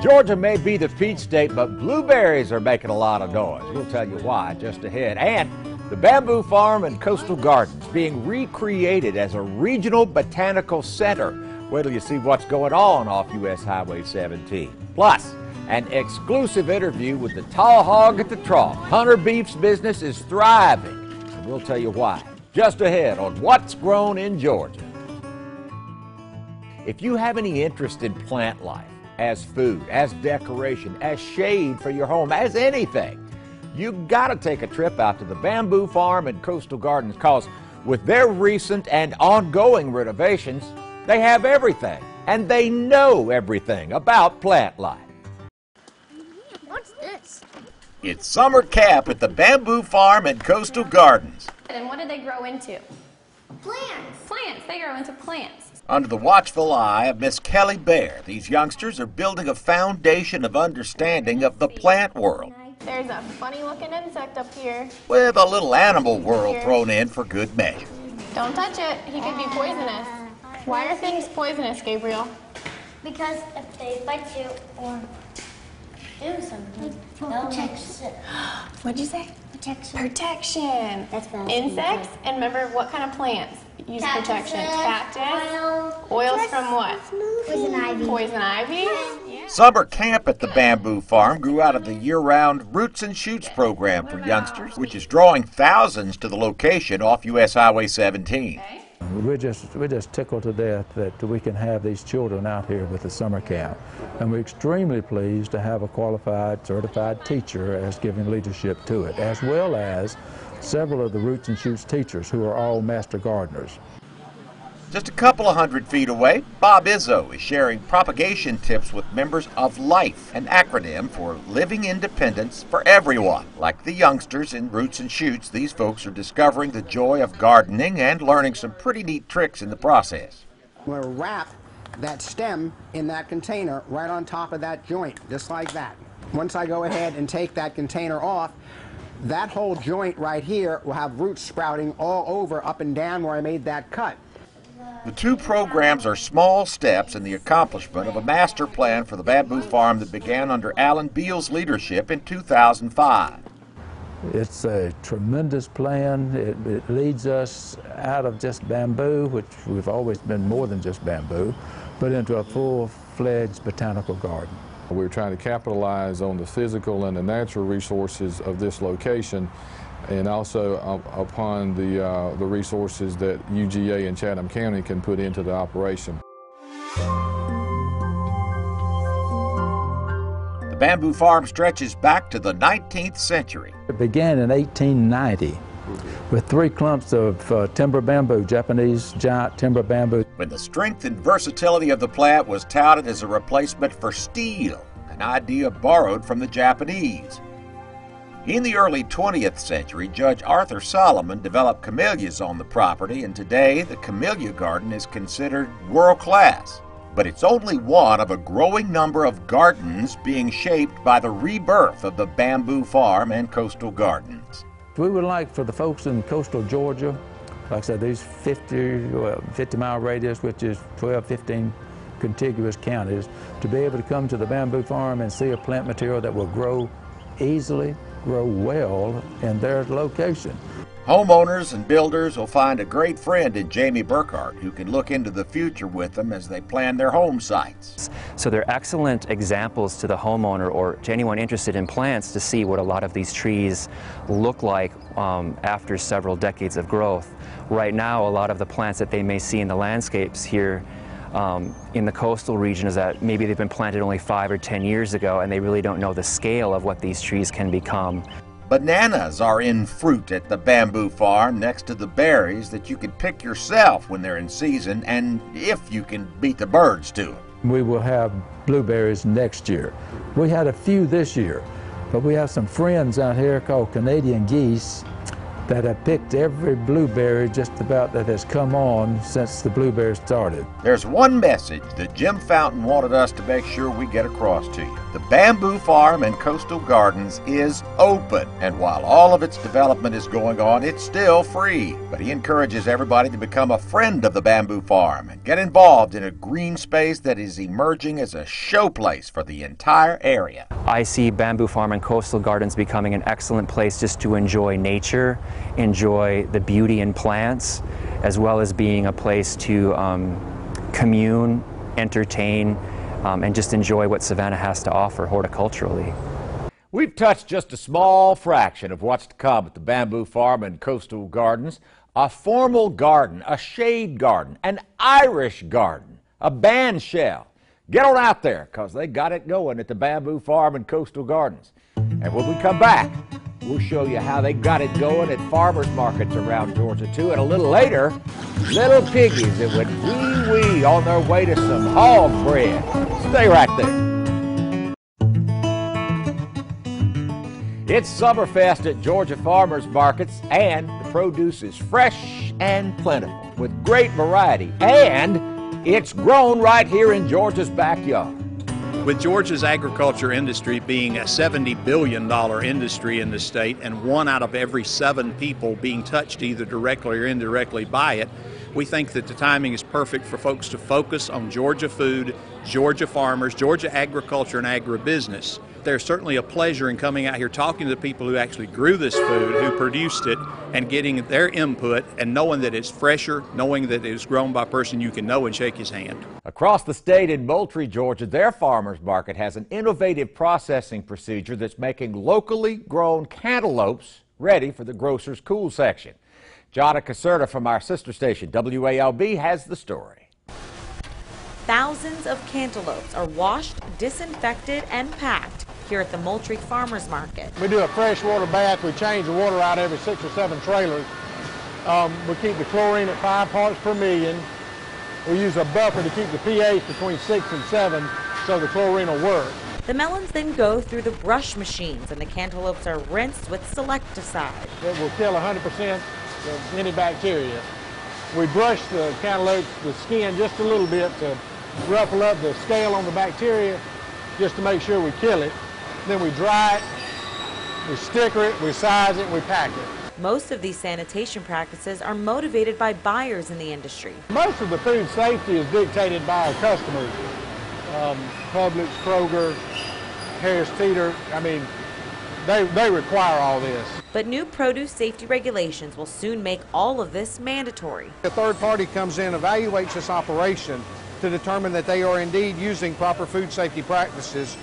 Georgia may be the peach state, but blueberries are making a lot of noise. We'll tell you why just ahead. And the Bamboo Farm and Coastal Gardens being recreated as a regional botanical center. Wait till you see what's going on off U.S. Highway 17. Plus, an exclusive interview with the tall hog at the trough. Hunter Beef's business is thriving, and we'll tell you why just ahead on What's Grown in Georgia. If you have any interest in plant life, as food, as decoration, as shade for your home, as anything, you gotta take a trip out to the Bamboo Farm and Coastal Gardens, because with their recent and ongoing renovations, they have everything, and they know everything about plant life. What's this? It's summer camp at the Bamboo Farm and Coastal Gardens. And what do they grow into? Plants. Plants. They grow into plants. Under the watchful eye of Miss Kelly Bear, these youngsters are building a foundation of understanding of the plant world, There's a funny-looking insect up here. with a little animal world thrown in for good measure. Don't touch it. He could be poisonous. Why are things poisonous, Gabriel? Because if they bite you or do something, they'll protection. What'd you say? Protection. Protection. That's bad. Insects, and remember what kind of plants use protection? Cactus. Oil. Oils from what? Poison ivy. Poison ivy. Yeah. Summer camp at the Bamboo Farm grew out of the year-round Roots and Shoots program for youngsters, which is drawing thousands to the location off U.S. Highway 17. Okay. We're just tickled to death that we can have these children out here with the summer camp. And we're extremely pleased to have a qualified, certified teacher as giving leadership to it, as well as several of the Roots and Shoots teachers who are all master gardeners. Just a couple of 100 feet away, Bob Izzo is sharing propagation tips with members of LIFE, an acronym for Living Independence for Everyone. Like the youngsters in Roots and Shoots, these folks are discovering the joy of gardening and learning some pretty neat tricks in the process. We'll wrap that stem in that container right on top of that joint, just like that. Once I go ahead and take that container off, that whole joint right here will have roots sprouting all over, up and down where I made that cut. The two programs are small steps in the accomplishment of a master plan for the Bamboo Farm that began under Alan Beal's leadership in 2005. It's a tremendous plan. It leads us out of just bamboo, which we've always been more than just bamboo, but into a full-fledged botanical garden. We're trying to capitalize on the physical and the natural resources of this location, and also upon the resources that UGA and Chatham County can put into the operation. The Bamboo Farm stretches back to the 19th century. It began in 1890 with 3 clumps of timber bamboo, Japanese giant timber bamboo. When the strength and versatility of the plant was touted as a replacement for steel, an idea borrowed from the Japanese. In the early 20th century, Judge Arthur Solomon developed camellias on the property, and today the camellia garden is considered world-class. But it's only one of a growing number of gardens being shaped by the rebirth of the Bamboo Farm and Coastal Gardens. We would like for the folks in coastal Georgia, like I said, these 50-mile radius, which is 12, 15 contiguous counties, to be able to come to the Bamboo Farm and see a plant material that will grow easily, grow well in their location. Homeowners and builders will find a great friend in Jamie Burkhart, who can look into the future with them as they plan their home sites. So they're excellent examples to the homeowner or to anyone interested in plants to see what a lot of these trees look like after several decades of growth. Right now, a lot of the plants that they may see in the landscapes here in the coastal region is that maybe they've been planted only 5 or 10 years ago, and they really don't know the scale of what these trees can become. Bananas are in fruit at the Bamboo Farm next to the berries that you can pick yourself when they're in season, and if you can beat the birds to it. We will have blueberries next year. We had a few this year, but we have some friends out here called Canadian geese that have picked every blueberry just about that has come on since the blueberries started. There's one message that Jim Fountain wanted us to make sure we get across to you. The Bamboo Farm and Coastal Gardens is open, and while all of its development is going on, it's still free. But he encourages everybody to become a friend of the Bamboo Farm and get involved in a green space that is emerging as a showplace for the entire area. I see Bamboo Farm and Coastal Gardens becoming an excellent place just to enjoy nature, enjoy the beauty in plants, as well as being a place to commune, entertain, and just enjoy what Savannah has to offer horticulturally. We've touched just a small fraction of what's to come at the Bamboo Farm and Coastal Gardens. A formal garden, a shade garden, an Irish garden, a band shell. Get on out there, because they got it going at the Bamboo Farm and Coastal Gardens. And when we come back, we'll show you how they got it going at farmers markets around Georgia, too. And a little later, little piggies that went wee-wee on their way to some hog bread. Stay right there. It's Summerfest at Georgia farmers markets, and the produce is fresh and plentiful with great variety. And it's grown right here in Georgia's backyard. With Georgia's agriculture industry being a $70 billion industry in the state, and 1 out of every 7 people being touched either directly or indirectly by it, we think that the timing is perfect for folks to focus on Georgia food, Georgia farmers, Georgia agriculture and agribusiness. There's certainly a pleasure in coming out here talking to the people who actually grew this food, who produced it, and getting their input and knowing that it's fresher, knowing that it's grown by a person you can know and shake his hand. Across the state in Moultrie, Georgia, their farmers market has an innovative processing procedure that's making locally grown cantaloupes ready for the grocer's cool section. Jonna Caserta from our sister station, WALB, has the story. Thousands of cantaloupes are washed, disinfected, and packed here at the Moultrie Farmers Market. We do a freshwater bath. We change the water out every 6 or 7 trailers. We keep the chlorine at 5 parts per million. We use a buffer to keep the pH between 6 and 7 so the chlorine will work. The melons then go through the brush machines, and the cantaloupes are rinsed with selecticide. It will kill 100% of any bacteria. We brush the cantaloupe, the skin, just a little bit to ruffle up the scale on the bacteria, just to make sure we kill it. Then we dry it, we sticker it, we size it, we pack it. Most of these sanitation practices are motivated by buyers in the industry. Most of the food safety is dictated by our customers. Publix, Kroger, Harris Teeter, I mean, they require all this. But new produce safety regulations will soon make all of this mandatory. A third party comes in, evaluates this operation to determine that they are indeed using proper food safety practices,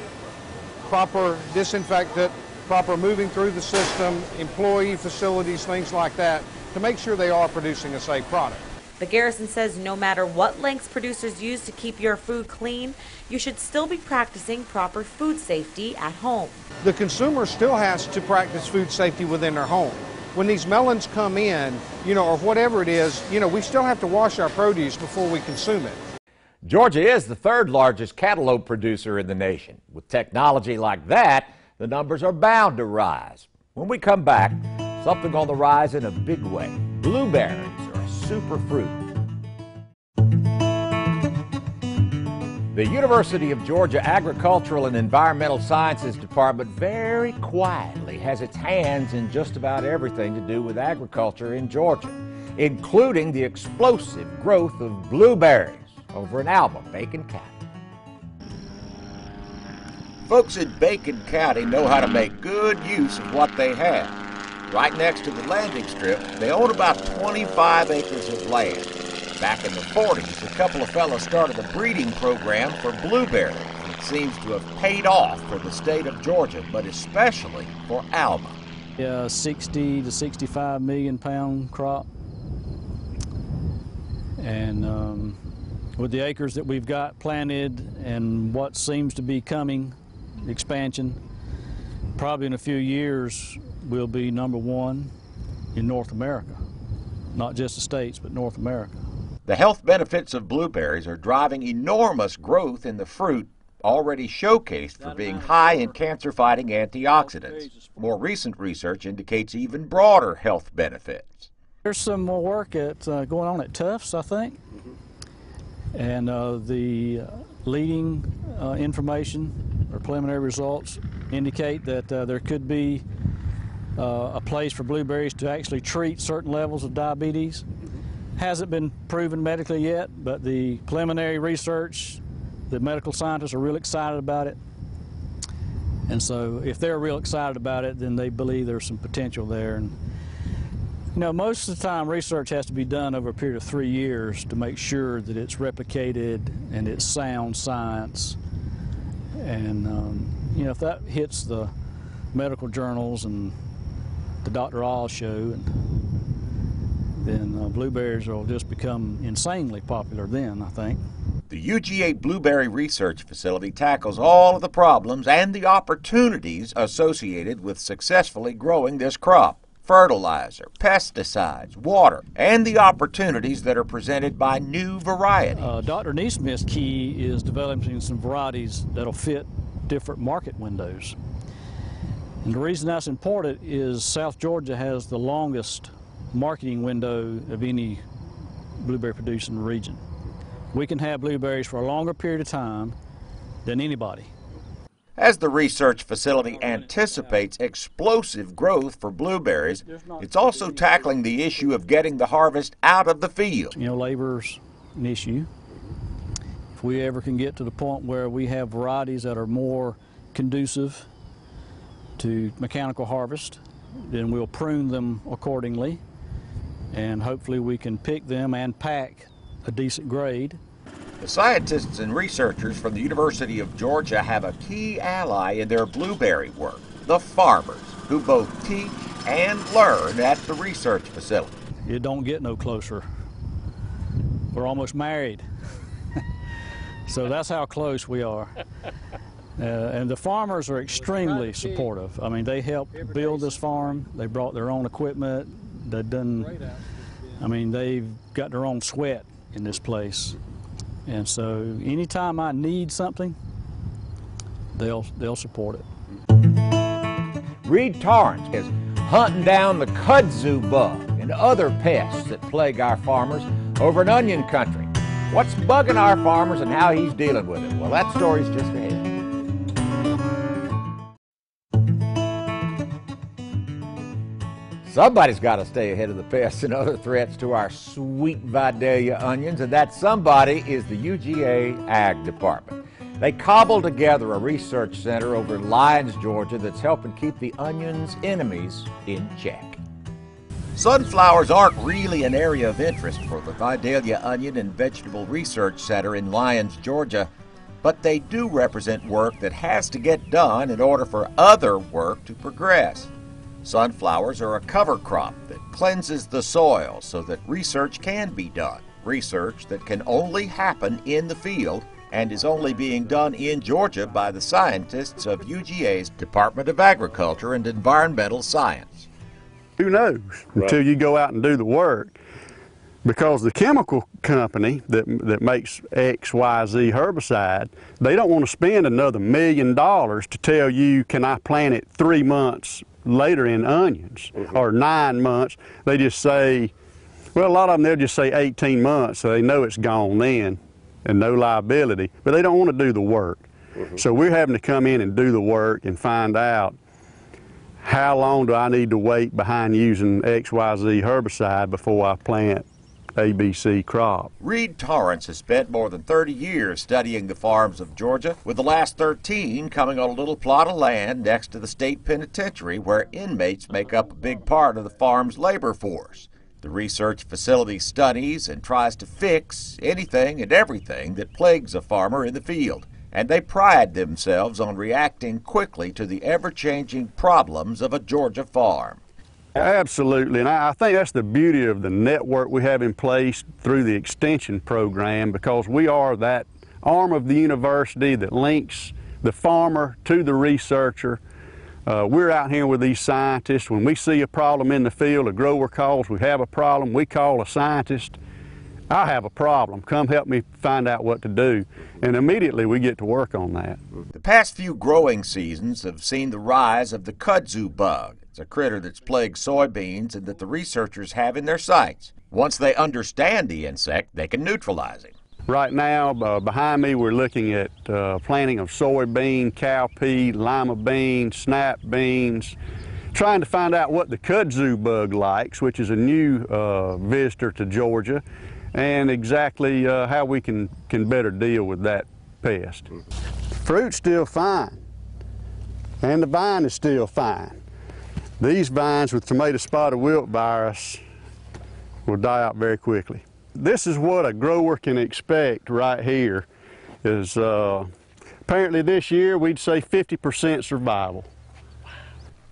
proper disinfectant, proper moving through the system, employee facilities, things like that, to make sure they are producing a safe product. But Garrison says no matter what lengths producers use to keep your food clean, you should still be practicing proper food safety at home. The consumer still has to practice food safety within their home. When these melons come in, or whatever it is, we still have to wash our produce before we consume it. Georgia is the 3rd largest cantaloupe producer in the nation. With technology like that, the numbers are bound to rise. When we come back, something on the rise in a big way. Blueberries are a super fruit. The University of Georgia Agricultural and Environmental Sciences Department very quietly has its hands in just about everything to do with agriculture in Georgia, including the explosive growth of blueberries over in Alba, Bacon County. Folks in Bacon County know how to make good use of what they have. Right next to the landing strip, they own about 25 acres of land. Back in the 40s, a couple of fellows started a breeding program for blueberries. It seems to have paid off for the state of Georgia, but especially for Alba. 60 to 65 million pound crop. And with the acres that we've got planted and what seems to be coming, expansion, probably in a few years we'll be #1 in North America. Not just the States, but North America. The health benefits of blueberries are driving enormous growth in the fruit already showcased for being high in cancer-fighting antioxidants. More recent research indicates even broader health benefits. There's some more work going on at Tufts, I think, and the leading information or preliminary results indicate that there could be a place for blueberries to actually treat certain levels of diabetes. Hasn't been proven medically yet, but the preliminary research, the medical scientists are real excited about it. And so if they're real excited about it, then they believe there's some potential there. And you know, most of the time research has to be done over a period of 3 years to make sure that it's replicated and it's sound science. And you know, if that hits the medical journals and the Dr. Oz show, then blueberries will just become insanely popular then, I think. The UGA Blueberry Research Facility tackles all of the problems and the opportunities associated with successfully growing this crop. Fertilizer, pesticides, water, and the opportunities that are presented by new varieties. Dr. Neesmith's key is developing some varieties that'll fit different market windows. And the reason that's important is South Georgia has the longest marketing window of any blueberry producing region. We can have blueberries for a longer period of time than anybody. As the research facility anticipates explosive growth for blueberries, it's also tackling the issue of getting the harvest out of the field. You know, labor's an issue. If we ever can get to the point where we have varieties that are more conducive to mechanical harvest, then we'll prune them accordingly, and hopefully we can pick them and pack a decent grade. The scientists and researchers from the University of Georgia have a key ally in their blueberry work, the farmers, who both teach and learn at the research facility. It don't get no closer. We're almost married. So that's how close we are. And the farmers are extremely supportive. I mean, they helped build this farm. They brought their own equipment. They've got their own sweat in this place. And so anytime I need something, they'll support it. Reed Torrance is hunting down the kudzu bug and other pests that plague our farmers over in onion country. What's bugging our farmers and how he's dealing with it? Well, that story's just ahead. Somebody's got to stay ahead of the pests and other threats to our sweet Vidalia onions, and that somebody is the UGA Ag Department. They cobbled together a research center over in Lyons, Georgia that's helping keep the onion's enemies in check. Sunflowers aren't really an area of interest for the Vidalia Onion and Vegetable Research Center in Lyons, Georgia, but they do represent work that has to get done in order for other work to progress. Sunflowers are a cover crop that cleanses the soil so that research can be done, research that can only happen in the field and is only being done in Georgia by the scientists of UGA's Department of Agriculture and Environmental Science. Who knows until you go out and do the work, because the chemical company that makes XYZ herbicide, they don't want to spend another $1 million to tell you, can I plant it 3 months later in onions, or 9 months. They just say, well, a lot of them, they'll just say 18 months, so they know it's gone then and no liability, but they don't want to do the work. So we're having to come in and do the work and find out, how long do I need to wait behind using XYZ herbicide before I plant ABC crop? Reed Torrance has spent more than 30 years studying the farms of Georgia, with the last 13 coming on a little plot of land next to the state penitentiary where inmates make up a big part of the farm's labor force. The research facility studies and tries to fix anything and everything that plagues a farmer in the field, and they pride themselves on reacting quickly to the ever-changing problems of a Georgia farm. Absolutely, and I think that's the beauty of the network we have in place through the extension program, because we are that arm of the university that links the farmer to the researcher. We're out here with these scientists. When we see a problem in the field, a grower calls, we have a problem, we call a scientist, I have a problem. Come help me find out what to do. And immediately we get to work on that. The past few growing seasons have seen the rise of the kudzu bug. It's a critter that's plagued soybeans and that the researchers have in their sights. Once they understand the insect, they can neutralize it. Right now, behind me, we're looking at planting of soybean, cowpea, lima beans, snap beans, trying to find out what the kudzu bug likes, which is a new visitor to Georgia, and exactly how we can better deal with that pest. Fruit's still fine, and the vine is still fine. These vines with tomato spotted wilt virus will die out very quickly. This is what a grower can expect right here. Is apparently this year we'd say 50% survival.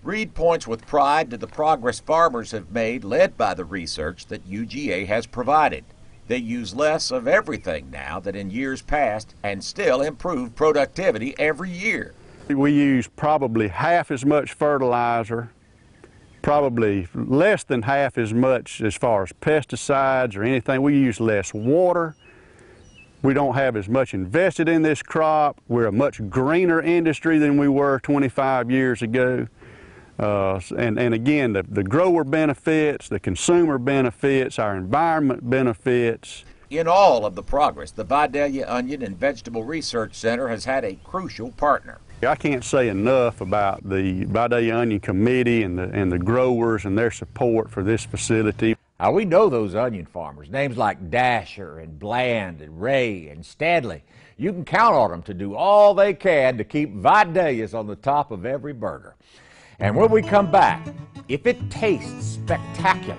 Reed points with pride to the progress farmers have made, led by the research that UGA has provided. They use less of everything now than in years past and still improve productivity every year. We use probably half as much fertilizer, probably less than half as much as far as pesticides or anything. We use less water. We don't have as much invested in this crop. We're a much greener industry than we were 25 years ago. And again, the grower benefits, the consumer benefits, our environment benefits. In all of the progress, the Vidalia Onion and Vegetable Research Center has had a crucial partner. I can't say enough about the Vidalia Onion Committee and the growers and their support for this facility. Now, we know those onion farmers, names like Dasher and Bland and Ray and Stanley. You can count on them to do all they can to keep Vidalias on the top of every burger. And when we come back, if it tastes spectacular,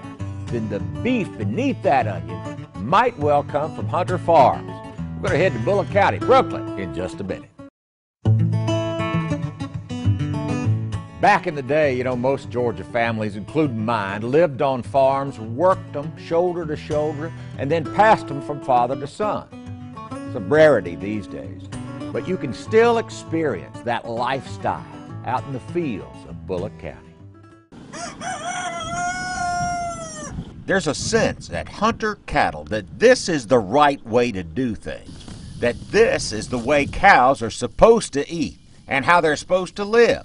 then the beef beneath that onion might well come from Hunter Farms. We're going to head to Bullock County, Brooklyn, in just a minute. Back in the day, you know, most Georgia families, including mine, lived on farms, worked them shoulder to shoulder, and then passed them from father to son. It's a rarity these days, but you can still experience that lifestyle out in the fields of Bullock County. There's a sense at Hunter Cattle that this is the right way to do things, that this is the way cows are supposed to eat and how they're supposed to live.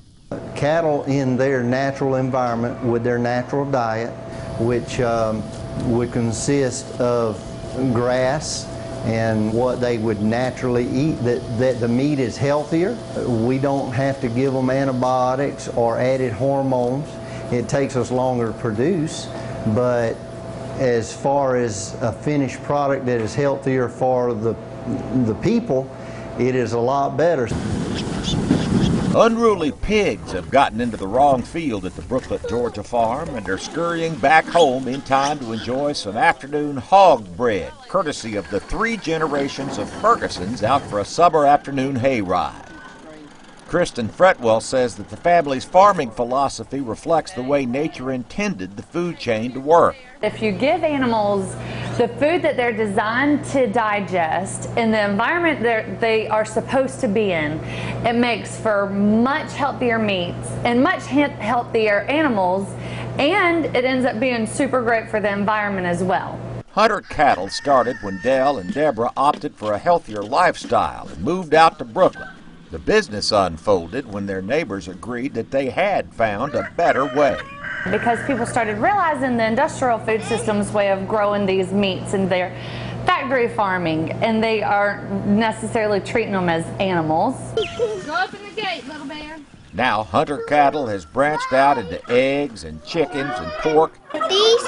Cattle in their natural environment with their natural diet, which would consist of grass and what they would naturally eat, that the meat is healthier. We don't have to give them antibiotics or added hormones. It takes us longer to produce, but as far as a finished product that is healthier for the people, it is a lot better. Unruly pigs have gotten into the wrong field at the Brooklet, Georgia farm and are scurrying back home in time to enjoy some afternoon hog bread, courtesy of the 3 generations of Fergusons out for a summer afternoon hayride. Kristen Fretwell says that the family's farming philosophy reflects the way nature intended the food chain to work. If you give animals the food that they're designed to digest in the environment that they are supposed to be in, it makes for much healthier meats and much healthier animals, and it ends up being super great for the environment as well. Hunter Cattle started when Dell and Deborah opted for a healthier lifestyle and moved out to Brooklyn. The business unfolded when their neighbors agreed that they had found a better way. Because people started realizing the industrial food system's way of growing these meats and their factory farming, and they aren't necessarily treating them as animals. Go open the gate, little bear. Now Hunter Cattle has branched out into eggs and chickens and pork. These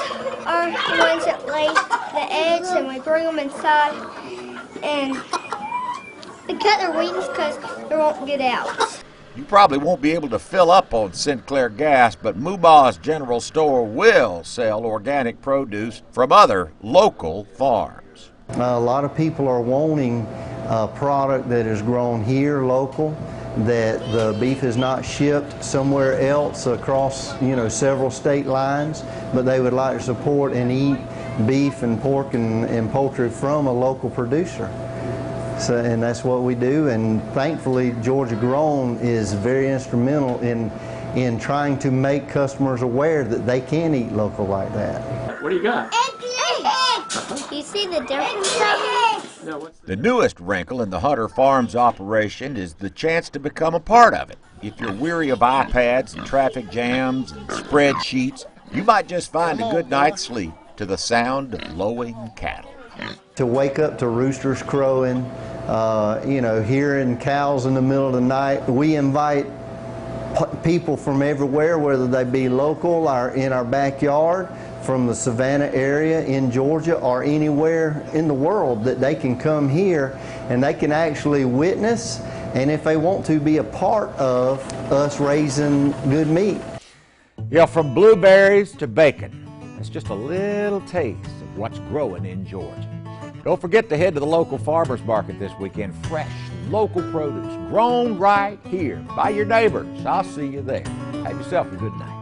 are the ones that lay the eggs, and we bring them inside, and we cut their wings because they won't get out. You probably won't be able to fill up on Sinclair gas, but Muba's General Store will sell organic produce from other local farms. A lot of people are wanting a product that is grown here, local, that the beef is not shipped somewhere else across, several state lines, but they would like to support and eat beef and pork and poultry from a local producer. So, and that's what we do, and thankfully Georgia Grown is very instrumental in trying to make customers aware that they can eat local like that. What do you got? Eggs! Do you see the difference of it? The newest wrinkle in the Hunter Farms operation is the chance to become a part of it. If you're weary of iPads and traffic jams and spreadsheets, you might just find a good night's sleep to the sound of lowing cattle. To wake up to roosters crowing, hearing cows in the middle of the night, we invite people from everywhere, whether they be local or in our backyard, from the Savannah area in Georgia or anywhere in the world, that they can come here and they can actually witness, and if they want to, be a part of us raising good meat. Yeah, from blueberries to bacon. That's just a little taste of what's growing in Georgia. Don't forget to head to the local farmers market this weekend. Fresh, local produce, grown right here by your neighbors. I'll see you there. Have yourself a good night.